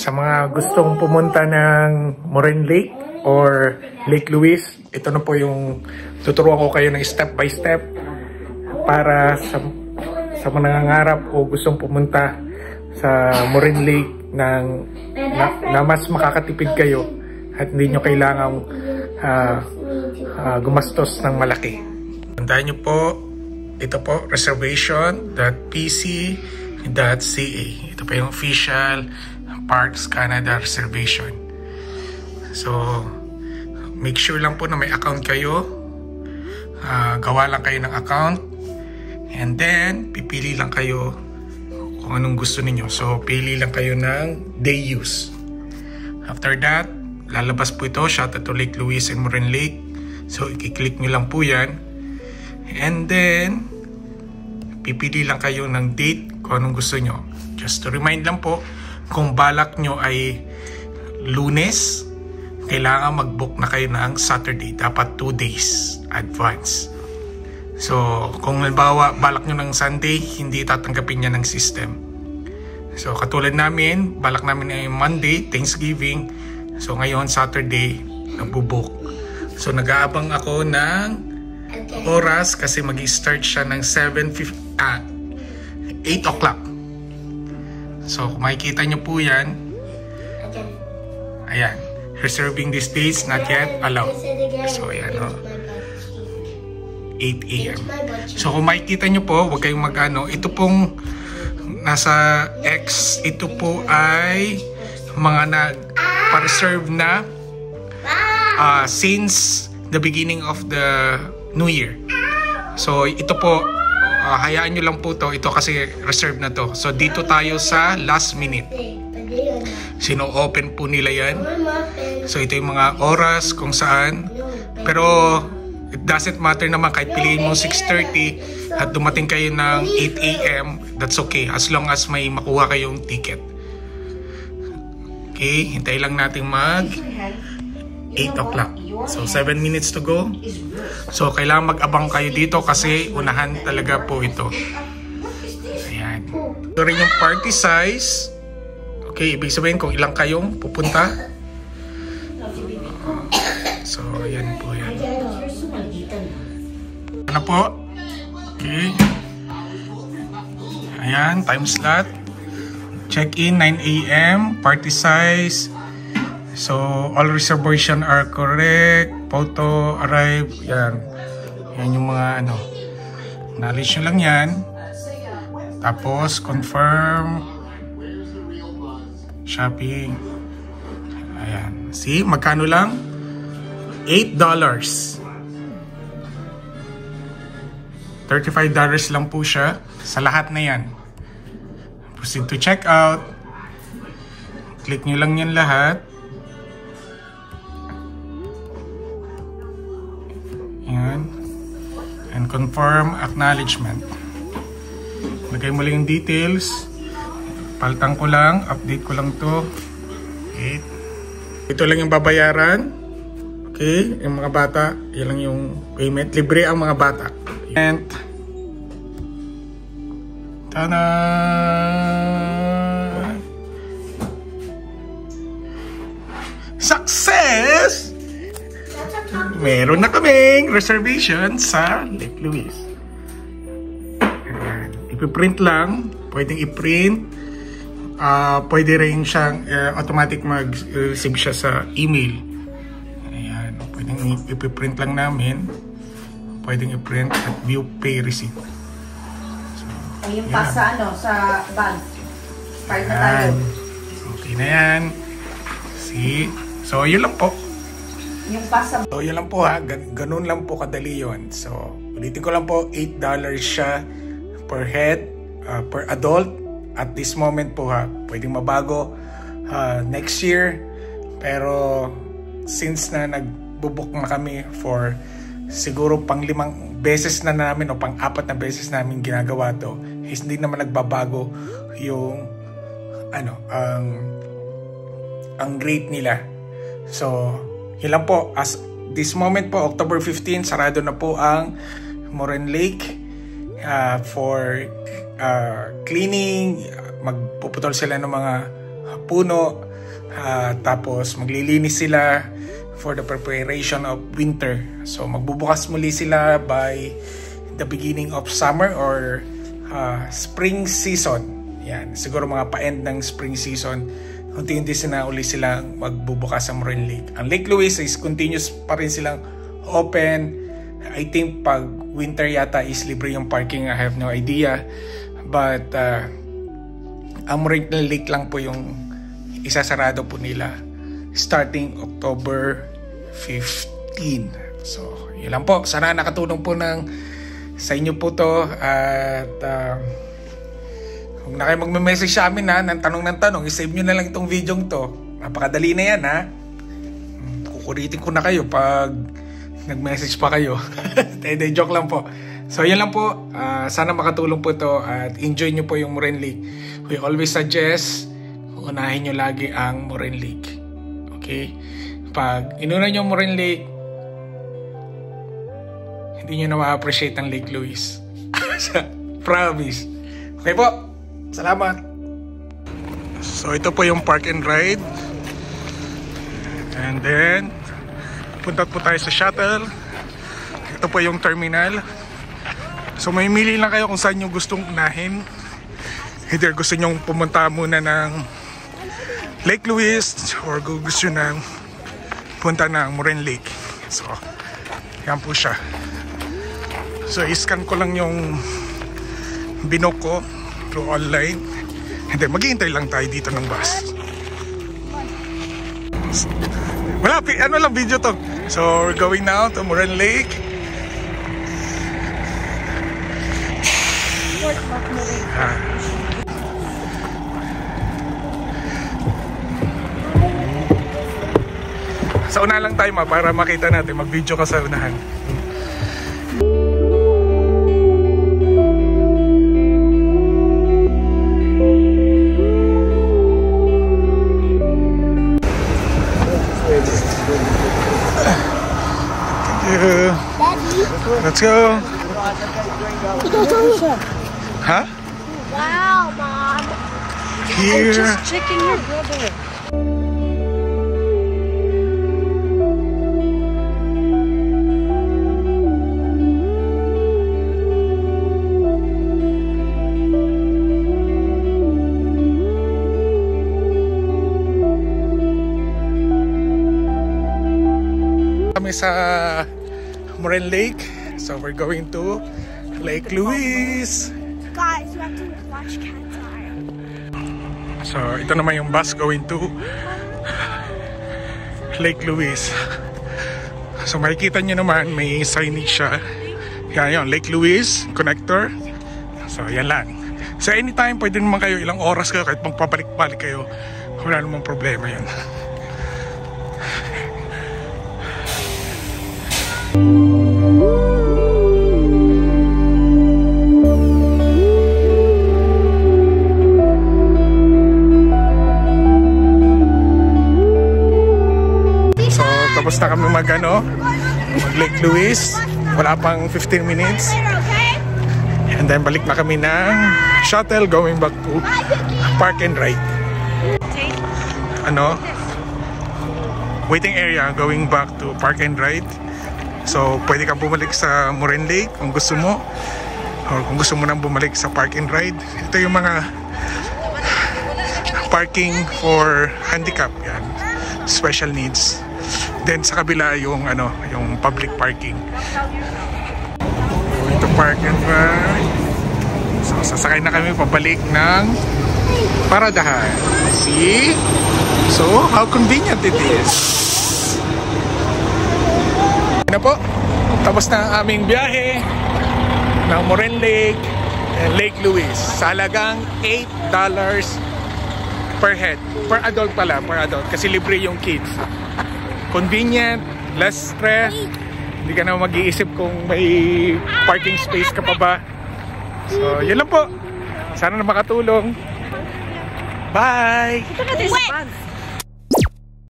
Sa mga gustong pumunta ng Moraine Lake or Lake Louise, ito na po yung tuturuan ko kayo ng step by step para sa mga nangangarap o gustong pumunta sa Moraine Lake na mas makakatipid kayo at hindi nyo kailangang gumastos ng malaki. Tandaan nyo po, ito po, reservation.pc.ca. Ito pa yung official Parks Canada reservation. So, make sure lang po na may account kayo. Gawa lang kayo ng account. And then, pipili lang kayo kung anong gusto ninyo. So, pili lang kayo ng day use. After that, lalabas po ito, shout out to Lake Louise and Moraine Lake. So, i-click nyo lang po yan. And then, pipili lang kayo ng date kung anong gusto nyo. Just to remind lang po, kung balak nyo ay Lunes, kailangan mag-book na kayo ng Saturday. Dapat 2 days advance. So, kung halimbawa balak nyo ng Sunday, hindi tatanggapin niya ng system. So, katulad namin, balak namin ay Monday, Thanksgiving. So, ngayon, Saturday, nagbo-book. So, nag-aabang ako ng oras kasi mag-start siya ng 8 o'clock. So, kung makikita nyo po yan, ayan, reserving these dates, not yet allowed. So, ayan, 8 a.m. So, kung makikita nyo po, huwag kayong mag-ano, ito pong nasa X, ito po ay mga nag-reserve na since the beginning of the New Year. So, ito po, hayaan nyo lang po to. Ito kasi reserve na to. So, dito tayo sa last minute. Sino-open po nila yan. So, ito yung mga oras kung saan. Pero, it doesn't matter naman kahit piliin mo 6:30 at dumating kayo ng 8 a.m. That's okay. As long as may makuha kayong ticket. Okay, hintay lang natin mag 8 o'clock. So, 7 minutes to go. So, kailangan mag-abang kayo dito kasi unahan talaga po ito. Ayan. Ito rin yung party size. Okay, ibig sabihin kung ilang kayong pupunta. So, ayan po yan. Ano po? Okay. Ayan, time slot. Check-in 9 a.m. Party size. So, all reservation are correct. Photo, arrive. Yan. Yan yung mga ano. Knowledge nyo lang yan. Tapos, confirm. Shopping. Ayan. See? Magkano lang? $8. $35 lang po siya. Sa lahat na yan. Proceed to check out. Click nyo lang yan lahat. Yan. And confirm acknowledgement. Lagay mo lang yung details. Paltang ko lang. Update ko lang to. Okay. Ito lang yung babayaran. Okay. Yung mga bata. Yan lang yung payment. Libre ang mga bata. And tada! Success! Meron na kaming reservation sa Lake Louise. Ipiprint lang. Pwedeng i-print. Pwede rin siyang automatic mag-receive siya sa email. Ayan. Pwedeng ipiprint lang namin. Pwedeng i-print at view pay receipt. So, yung pass sa ano, sa bag. Card na tayo. Okay na yan. See? So, yun lang po. Yung pass sa... So, yun lang po ha. Ganun lang po kadali yun. So, ulitin ko lang po, $8 siya per head, per adult. At this moment po ha, pwedeng mabago next year. Pero, since na nagbubook na kami for siguro pang 5 beses na namin o pang 4 na beses namin ginagawa to, hindi naman nagbabago yung ano, ang rate nila. So, yun lang po. As this moment po, October 15, sarado na po ang Moraine Lake for cleaning. Magpuputol sila ng mga puno. Tapos maglilinis sila for the preparation of winter. So magbubukas muli sila by the beginning of summer or spring season. Yan, siguro mga pa-end ng spring season, unti-unti silang magbubukas sa Moraine Lake. Ang Lake Louise is continuous pa rin silang open. I think pag winter yata is libre yung parking. I have no idea. But ang Moraine Lake lang po yung isasarado po nila starting October 15. So, yun lang po. Sana nakatulong po sa inyo po to. At kung na kayo magme-message sa amin ng tanong, i-save nyo na lang itong video to. Napakadali na yan ha. Kukuritin ko na kayo pag nag-message pa kayo. Joke lang po. So yun lang po. Sana makatulong po to at enjoy nyo po yung Moraine Lake. We always suggest unahin nyo lagi ang Moraine Lake. Okay? Pag inuna nyo ang Moraine Lake, hindi nyo na ma-appreciate ang Lake Louise. Promise. Okay po. Salamat. So ito po yung park and ride. And then punta po tayo sa shuttle. Ito po yung terminal. So may mili lang kayo kung saan nyo gustong unahin. Either gusto nyo pumunta muna ng Lake Louise or gusto nyo punta ng Moraine Lake. So yan po siya. So iscan ko lang yung binok ko through online. And then maghihintay lang tayo dito ng bus. Wala, ano lang video to. So we're going now to Moraine Lake. Sa una lang tayo para makita natin. Mag-video ka sa unahan. Let's go. Huh? Wow, Mom. Here. I'm just checking your brother. Kami sa Moraine Lake. So we're going to Lake Louise. Guys, we have to watch Cat's Eye. So ito naman yung bus going to Lake Louise. So makikita nyo naman may signage siya. Yan yun, Lake Louise Connector. So yan lang. So anytime pwede naman kayo, ilang oras kayo, kahit magpabalik-balik kayo, wala namang problema yan. Tapos na kami mag Lake Louise. Wala pang 15 minutes. And then balik na kami ng shuttle going back to Park and Ride. Waiting area going back to Park and Ride. So pwede kang bumalik sa Moraine Lake kung gusto mo. Or kung gusto mo nang bumalik sa Park and Ride. Ito yung mga parking for handicap. Yan. Special needs. Then sa kabila yung yung public parking. Going to Park and Ride. So sasakay na kami pabalik ng Paradahan. See? So how convenient it is. Ano po? Tapos na ang aming biyahe ng Moraine Lake and Lake Louise. Sa halagang $8 per head. Per adult pala, per adult. Kasi libre yung kids. Convenient, less stress. Hindi ka na mag-iisip kung may parking space ka pa ba. So, yun lang po. Sana na makatulong. Bye! Wait!